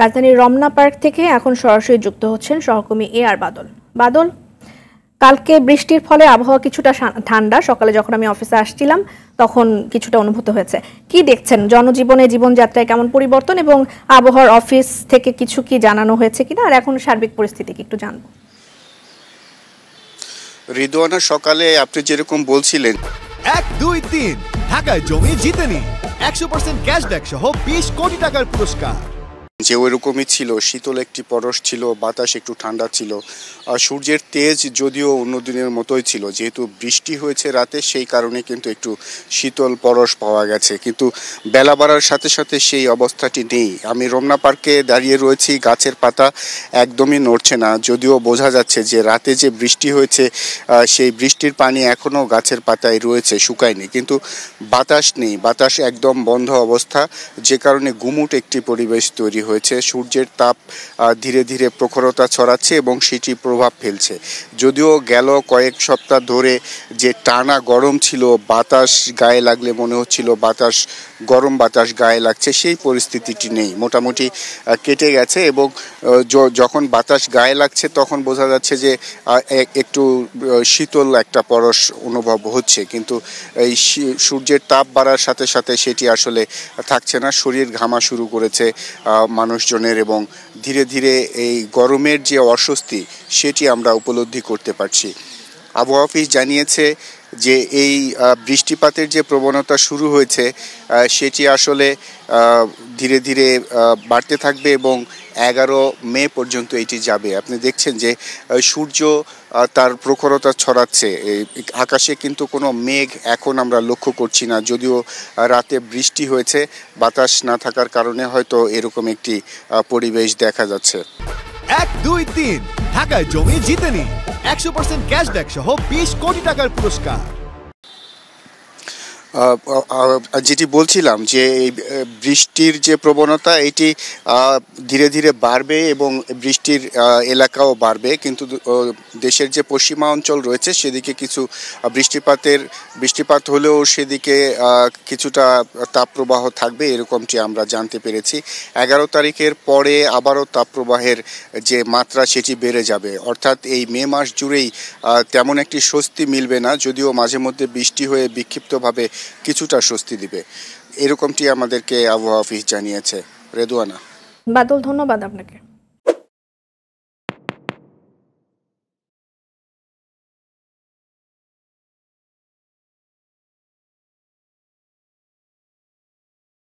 রাজধানীর রমনা পার্ক থেকে এখন সরাসরি যুক্ত হচ্ছেন সহকর্মী আর বাদল। বাদল, কালকে বৃষ্টির ফলে আবহাওয়া কিছুটা ঠান্ডা, সকালে যখন আমি অফিসে আসছিলাম তখন কিছুটা অনুভূত হয়েছে। কি দেখছেন জনজীবনে, জীবনযাত্রায় কেমন পরিবর্তন, এবং আবহাওয়ার অফিস থেকে কিছু কি জানানো হয়েছে কিনা, আর এখন সার্বিক পরিস্থিতি কি একটু জানবো। রিদওয়ানা, সকালে আপনি যেরকম বলছিলেন 1, 2, 3 ঢাকায় জমি জিতে নিন 100% ক্যাশব্যাক সহ 20 কোটি টাকার পুরস্কার। যে ওইরকমই ছিল, শীতল একটি পরশ ছিল, বাতাস একটু ঠান্ডা ছিল। সূর্যের তেজ যদিও অন্য দিনের মতোই ছিল, যেহেতু বৃষ্টি হয়েছে রাতে সেই কারণে কিন্তু একটু শীতল পরশ পাওয়া গেছে, কিন্তু বেলা বাড়ার সাথে সাথে সেই অবস্থাটি নেই। আমি রমনা পার্কে দাঁড়িয়ে রয়েছি, গাছের পাতা একদমই নড়ছে না, যদিও বোঝা যাচ্ছে যে রাতে যে বৃষ্টি হয়েছে সেই বৃষ্টির পানি এখনও গাছের পাতায় রয়েছে, শুকায়নি, কিন্তু বাতাস নেই, বাতাস একদম বন্ধ অবস্থা, যে কারণে গুমুট একটি পরিবেশ তৈরি হয়েছে। সূর্যের তাপ ধীরে ধীরে প্রখরতা ছড়াচ্ছে এবং সেটি প্রভাব ফেলছে। যদিও গেল কয়েক সপ্তাহ ধরে যে টানা গরম ছিল, বাতাস গায়ে লাগলে মনে হচ্ছিল গরম বাতাস গায়ে লাগছে, সেই পরিস্থিতিটি নেই, মোটামুটি কেটে গেছে। এবং যখন বাতাস গায়ে লাগছে তখন বোঝা যাচ্ছে যে একটু শীতল একটা পরশ অনুভব হচ্ছে, কিন্তু এই সূর্যের তাপ বাড়ার সাথে সাথে সেটি আসলে থাকছে না। শরীর ঘামা শুরু করেছে মানুষজনের, এবং ধীরে ধীরে এই গরমের যে অস্বস্তি সেটি আমরা উপলব্ধি করতে পারছি। আবহাওয়া অফিস জানিয়েছে যে এই বৃষ্টিপাতের যে প্রবণতা শুরু হয়েছে সেটি আসলে ধীরে ধীরে বাড়তে থাকবে এবং 11 মে পর্যন্ত এটি যাবে। আপনি দেখছেন যে সূর্য তার প্রখরতা ছড়াচ্ছে, আকাশে কিন্তু কোনো মেঘ এখন আমরা লক্ষ্য করছি না, যদিও রাতে বৃষ্টি হয়েছে, বাতাস না থাকার কারণে হয়তো এরকম একটি পরিবেশ দেখা যাচ্ছে। 1, 2, 3 ঢাকায় জমি জিতে নিন 100% ক্যাশব্যাক সহ 20 কোটি টাকার পুরস্কার। যেটি বলছিলাম যে এই বৃষ্টির যে প্রবণতা এটি ধীরে ধীরে বাড়বে এবং বৃষ্টির এলাকাও বাড়বে, কিন্তু দেশের যে পশ্চিমা অঞ্চল রয়েছে সেদিকে কিছু বৃষ্টিপাত হলেও সেদিকে কিছুটা তাপপ্রবাহ থাকবে, এরকমটি আমরা জানতে পেরেছি। 11 তারিখের পরে আবারও তাপপ্রবাহের যে মাত্রা সেটি বেড়ে যাবে, অর্থাৎ এই মে মাস জুড়েই তেমন একটি স্বস্তি মিলবে না, যদিও মাঝে মধ্যে বৃষ্টি হয়ে বিক্ষিপ্তভাবে কিছুটা স্বস্তি দিবে, এরকমটি আমাদেরকে আবহাওয়া অফিস জানিয়েছে। রেদওয়ানা। বাদল, ধন্যবাদ আপনাকে।